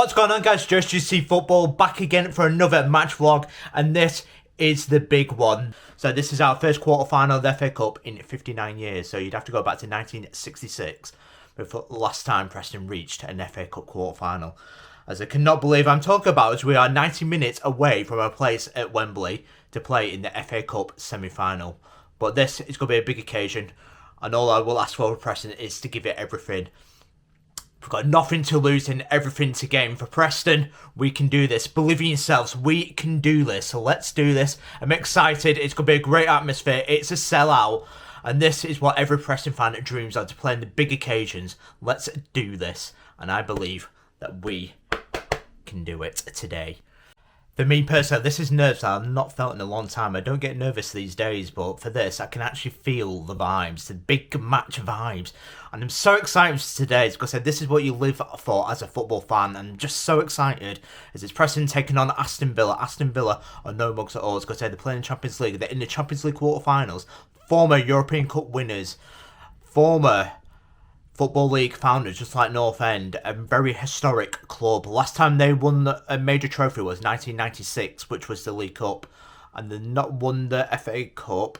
What's going on, guys? Just GC Football back again for another match vlog, and this is the big one. So this is our first quarter-final of the FA Cup in 59 years, so you'd have to go back to 1966 before the last time Preston reached an FA Cup quarter-final. As I cannot believe I'm talking about, we are 90 minutes away from our place at Wembley to play in the FA Cup semi-final. But this is going to be a big occasion, and all I will ask for Preston is to give it everything. We've got nothing to lose and everything to gain. For Preston, we can do this. Believe in yourselves, we can do this. So let's do this. I'm excited. It's going to be a great atmosphere. It's a sellout. And this is what every Preston fan dreams of, to play in the big occasions. Let's do this. And I believe that we can do it today. For me personally, this is nerves I've not felt in a long time. I don't get nervous these days, but for this, I can actually feel the vibes, the big match vibes. And I'm so excited for today because this is what you live for as a football fan. And I'm just so excited as it's Preston taking on Aston Villa. Aston Villa are no mugs at all because they're playing in the Champions League. They're in the Champions League quarterfinals. Former European Cup winners. Former Football League founders, just like North End, a very historic club. Last time they won a major trophy was 1996, which was the League Cup, and they've not won the FA Cup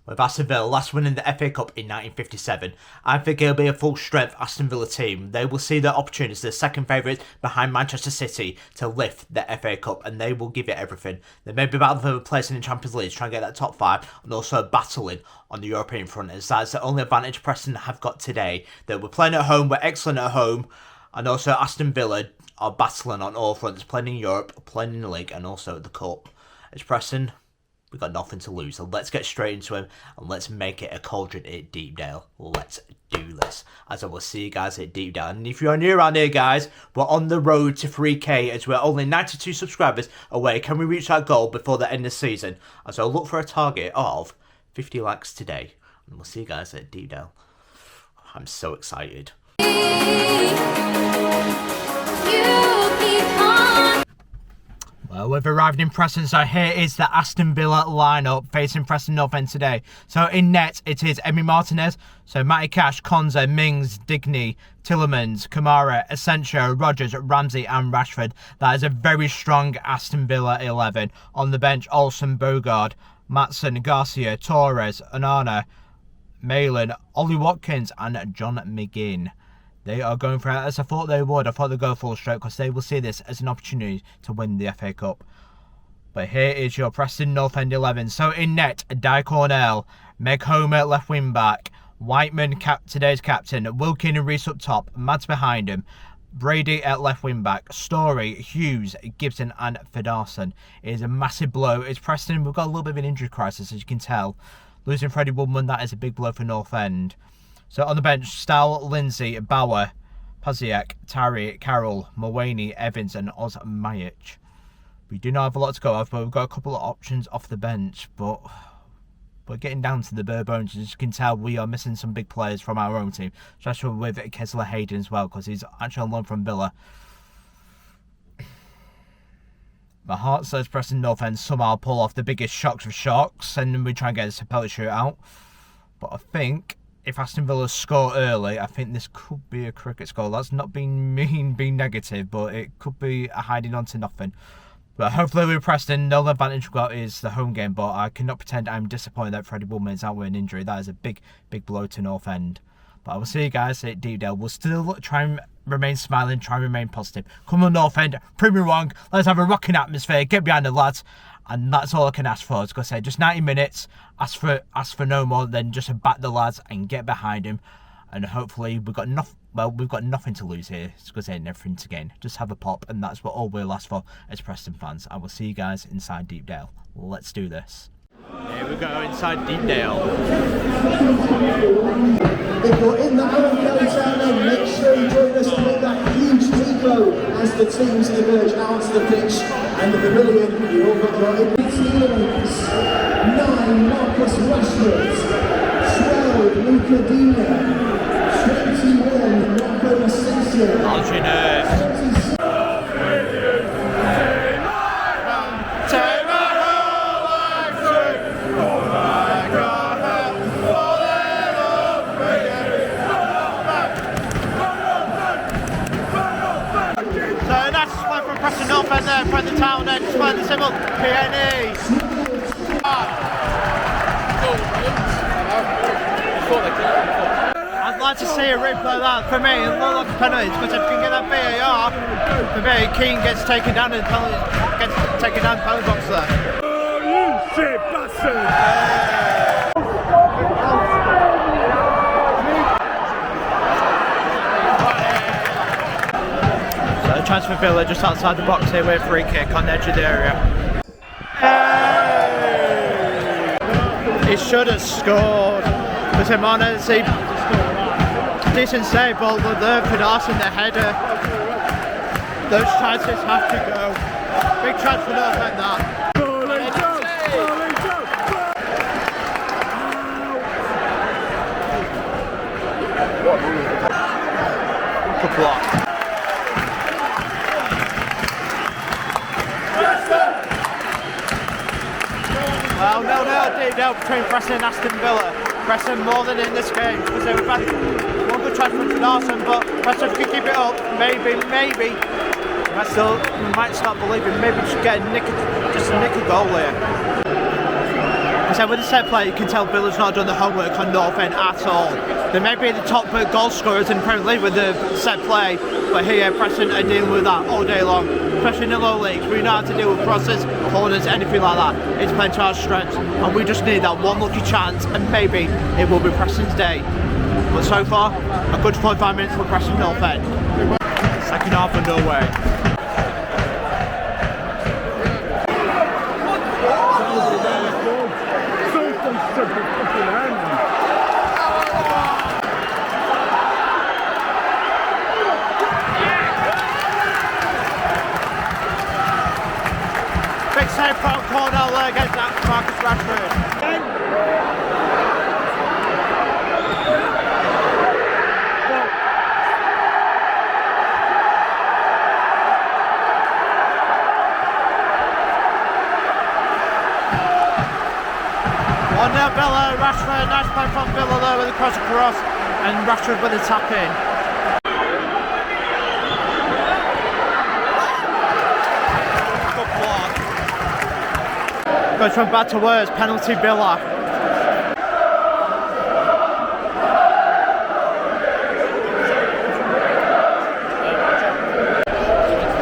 with Aston Villa, last winning the FA Cup in 1957. I think it'll be a full-strength Aston Villa team. They will see their opportunities, the second favourites behind Manchester City, to lift the FA Cup, and they will give it everything. They may be battling for a place in the Champions League, trying to get that top 5, and also battling on the European front, as that's the only advantage Preston have got today. That we're playing at home, we're excellent at home, and also Aston Villa are battling on all fronts, playing in Europe, playing in the league, and also the Cup. As Preston, we've got nothing to lose, so let's get straight into him and let's make it a cauldron at Deepdale. Let's do this, as I will see you guys at Deepdale. And if you're new around here, guys, we're on the road to 3K as we're only 92 subscribers away. Can we reach that goal before the end of the season? And so I'll look for a target of 50 likes today, and we'll see you guys at Deepdale. I'm so excited. Well, we've arrived in Preston, so here is the Aston Villa lineup facing Preston North End today. So in net, it is Emi Martinez, so Matty Cash, Konza, Mings, Digny, Tillemans, Kamara, Asensio, Rogers, Ramsey and Rashford. That is a very strong Aston Villa 11. On the bench, Olsen, Bogard, Matson, Garcia, Torres, Onana, Malin, Ollie Watkins and John McGinn. They are going for it as I thought they would. I thought they'd go full stroke because they will see this as an opportunity to win the FA Cup. But here is your Preston North End 11. So in net, Di Cornell, Meg Homer left wing back, Whiteman today's captain, Wilkin and Reese up top, Mads behind him, Brady at left wing back, Story, Hughes, Gibson and Feddersen. It is a massive blow. It's Preston. We've got a little bit of an injury crisis, as you can tell. Losing Freddie Woodman, that is a big blow for North End. So on the bench, Stahl, Lindsay, Bauer, Paziak, Tarry, Carroll, Mulwaney, Evans and Oz Majic. We do not have a lot to go off, but we've got a couple of options off the bench. But we're getting down to the bare bones. As you can tell, we are missing some big players from our own team, especially with Kessler Hayden as well, because he's actually on loan from Villa. My heart says Preston North End somehow pull off the biggest shocks of shocks, and then we try and get a penalty shootout. But I think if Aston Villa score early, I think this could be a cricket score. That's not being mean, being negative, but it could be a hiding on to nothing. But hopefully with Preston, the only advantage we've got is the home game, but I cannot pretend I'm disappointed that Freddie Woodman is out with an injury. That is a big, big blow to North End. But I will see you guys at Deepdale. We'll still try and remain smiling, try and remain positive. Come on, North End, prove me wrong. Let's have a rocking atmosphere, get behind the lads. And that's all I can ask for. I was going to say, just 90 minutes, ask for no more than just to back the lads and get behind him. And hopefully we've got nothing to lose here. It's going to say everything to gain. Just have a pop, and that's what all we'll ask for as Preston fans. I will see you guys inside Deepdale. Let's do this. Here we go inside Deepdale. If you're in the home games out there, make sure you join us to make that huge tifo as the teams emerge out to the pitch and the pavilion. You all got your 18s, 9 Marcus Rashford, 12 Luca Dina, 21 Rocco Asensio, by the symbol PNE. I'd like to see a replay of that for me. It looked like a penalty because if you can get that VAR, for me, Keane gets taken down in the penalty, gets taken down in the penalty box there. Oh, you shit bastard! So a chance for Villa just outside the box here with a free kick on the edge of the area. He should have scored. But Simona, see, decent save, but with the finesse and the header, those chances have to go. Big chance for North End that. Good block. Well, no, Deepdale between Preston and Aston Villa. Preston more than in this game because they've had one good chance from Larson, but Preston can keep it up. Maybe. We might start believing. Maybe just get a nick a goal here. So with the set play, you can tell Villa's not done the homework on North End at all. They may be the top goal scorers in the Premier League with the set play, but here Preston are dealing with that all day long, especially in the low leagues. We know how to deal with crosses, corners, anything like that. It's playing to our strengths, and we just need that one lucky chance, and maybe it will be Preston's day. But so far, a good 45 minutes for Preston North End. Second half of no way. Big save from corner there against Marcus Rashford. Villa, Rashford, nice play from Villa there with the cross across, and Rashford with the tap in. Good block. Goes from bad to worse, penalty Villa.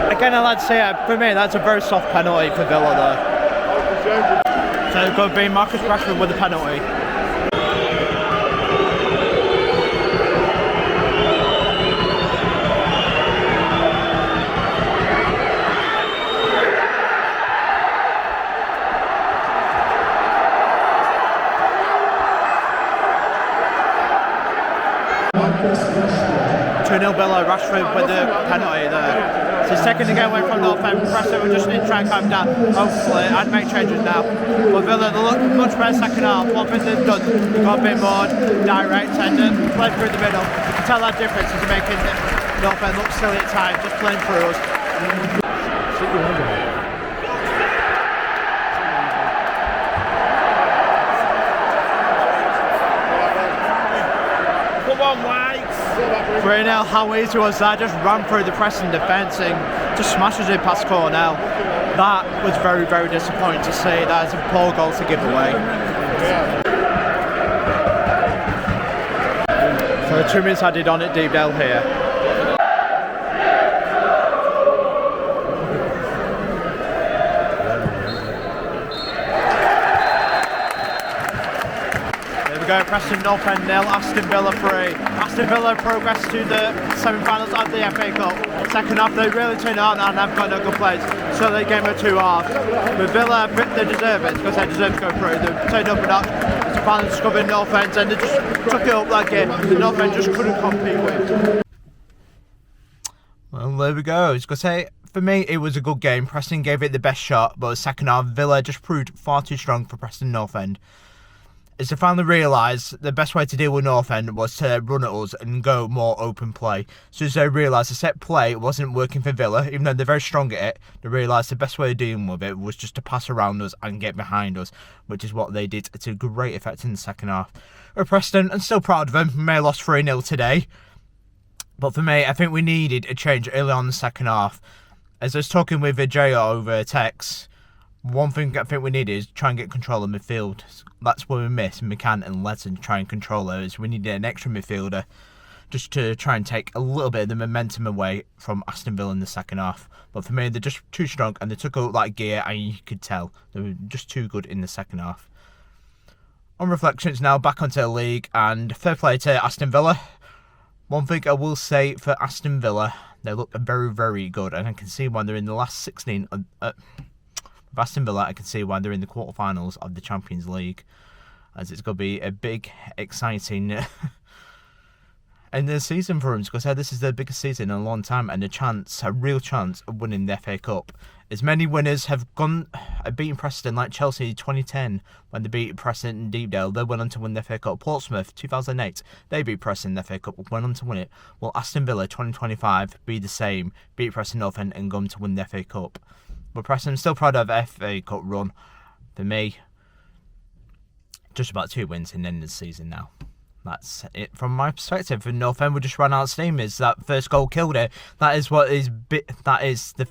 Again, I'd say for me that's a very soft penalty for Villa there. So it's going to be Marcus Rashford with the penalty. Marcus Rashford. 2-0 Villa, Rashford with the penalty there. So second again away from North End. Preston will just need to try and calm down. Hopefully, I'd make changes now. But Villa, they look much better second half. One thing they've done, they've got a bit more direct and played through the middle. You can tell that difference is making North End look silly at times, just playing through us. Come on, Whites! 3-0, how easy was that? Just ran through the Preston defence and just smashes it past Cornell. That was very, very disappointing to see. That is a poor goal to give away. So 2 minutes added on at Deepdale here. Preston North End 0, Aston Villa 3. Aston Villa progress to the semi-finals of the FA Cup. Second half they really turned on and have got no good players, so they game of 2 halves. But Villa, they deserve it because they deserve to go through. They turned up and up to finally discover North End and they just took it up that game. The North End just couldn't compete with. Well, there we go. I was going to say, for me, it was a good game. Preston gave it the best shot, but the second half, Villa just proved far too strong for Preston North End. Is to finally realise the best way to deal with North End was to run at us and go more open play. So as they realised the set play wasn't working for Villa, even though they're very strong at it, they realised the best way of dealing with it was just to pass around us and get behind us, which is what they did to great effect in the second half. We're Preston, and still proud of them. We may have lost 3-0 today, but for me, I think we needed a change early on in the second half. As I was talking with Jay over text, One thing I think we need is try and get control of midfield. That's where we miss McCann and Letton try and control those. We need an extra midfielder just to try and take a little bit of the momentum away from Aston Villa in the second half. But for me, they're just too strong and they took out that gear, and you could tell they were just too good in the second half. On reflections now, back onto the league, and fair play to Aston Villa. One thing I will say for Aston Villa, they look very, very good, and I can see why they're in the last 16 of Aston Villa. I can see why they're in the quarterfinals of the Champions League, as it's going to be a big, exciting end of the season for them, because this is their biggest season in a long time, and a real chance of winning the FA Cup. As many winners have beaten Preston, like Chelsea 2010 when they beat Preston in Deepdale. They went on to win the FA Cup. Portsmouth 2008, they beat Preston in the FA Cup, went on to win it. Will Aston Villa 2025 be the same? Beat Preston North End and go on to win the FA Cup. But Preston, still proud of the FA Cup run. For me, just about 2 wins in the end of the season now. That's it from my perspective. For North End, we just ran out of steam. Is that first goal killed it? That is the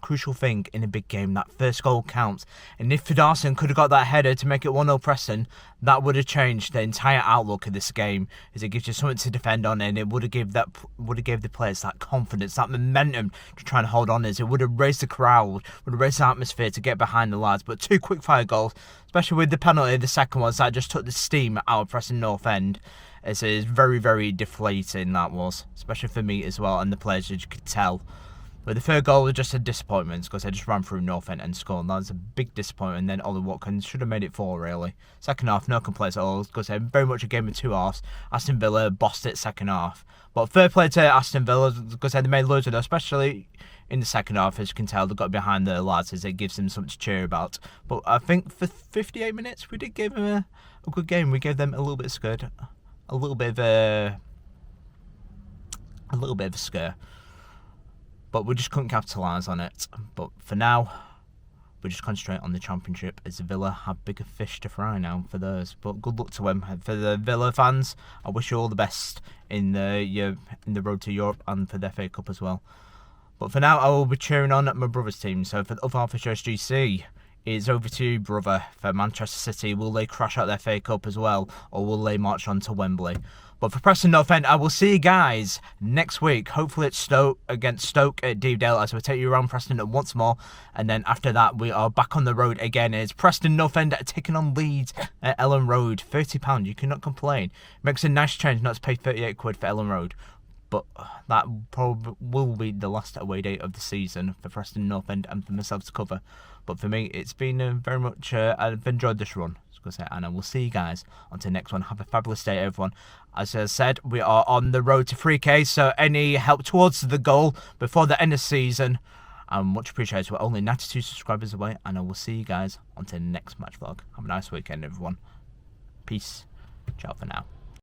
crucial thing in a big game. That first goal counts. And if Fidarson could have got that header to make it 1-0 Preston, that would have changed the entire outlook of this game. As it gives you something to defend on, and it would have gave the players that confidence, that momentum to try and hold on. As it would have raised the crowd, would have raised the atmosphere to get behind the lads. But 2 quick fire goals, especially with the penalty, the second one, that just took the steam out of Preston North End. It's very, very deflating, that was, especially for me as well, and the players, as you could tell. But the third goal was just a disappointment, because they just ran through North End and scored. That was a big disappointment. And then Ollie Watkins should have made it 4, really. Second half, no complaints at all, because they're very much a game of 2 halves. Aston Villa bossed it second half. But third play to Aston Villa, because they made loads of them, especially in the second half. As you can tell, they got behind the lads, as it gives them something to cheer about. But I think for 58 minutes, we did give them a good game. We gave them a little bit of scare. A little bit of a scare. But we just couldn't capitalise on it. But for now, we just concentrate on the Championship, as Villa have bigger fish to fry now for theirs. But good luck to them. For the Villa fans, I wish you all the best in the road to Europe and for the FA Cup as well. But for now, I will be cheering on my brother's team. So for the other half of SGC, it's over to you, brother. For Manchester City, will they crash out their FA Cup as well, or will they march on to Wembley? But for Preston North End, I will see you guys next week. Hopefully it's against Stoke at Deepdale, as we'll take you around Preston once more. And then after that, we are back on the road again. It's Preston North End taking on Leeds at Ellen Road. £30, you cannot complain. Makes a nice change not to pay 38 quid for Ellen Road. But that probably will be the last away day of the season for Preston North End and for myself to cover. But for me, it's been very much, I've enjoyed this run. And I will see you guys on to the next one. Have a fabulous day, everyone. As I said, we are on the road to 3K, so any help towards the goal before the end of the season, I'm much appreciated. We're only 92 subscribers away, and I will see you guys on to the next match vlog. Have a nice weekend, everyone. Peace. Ciao for now.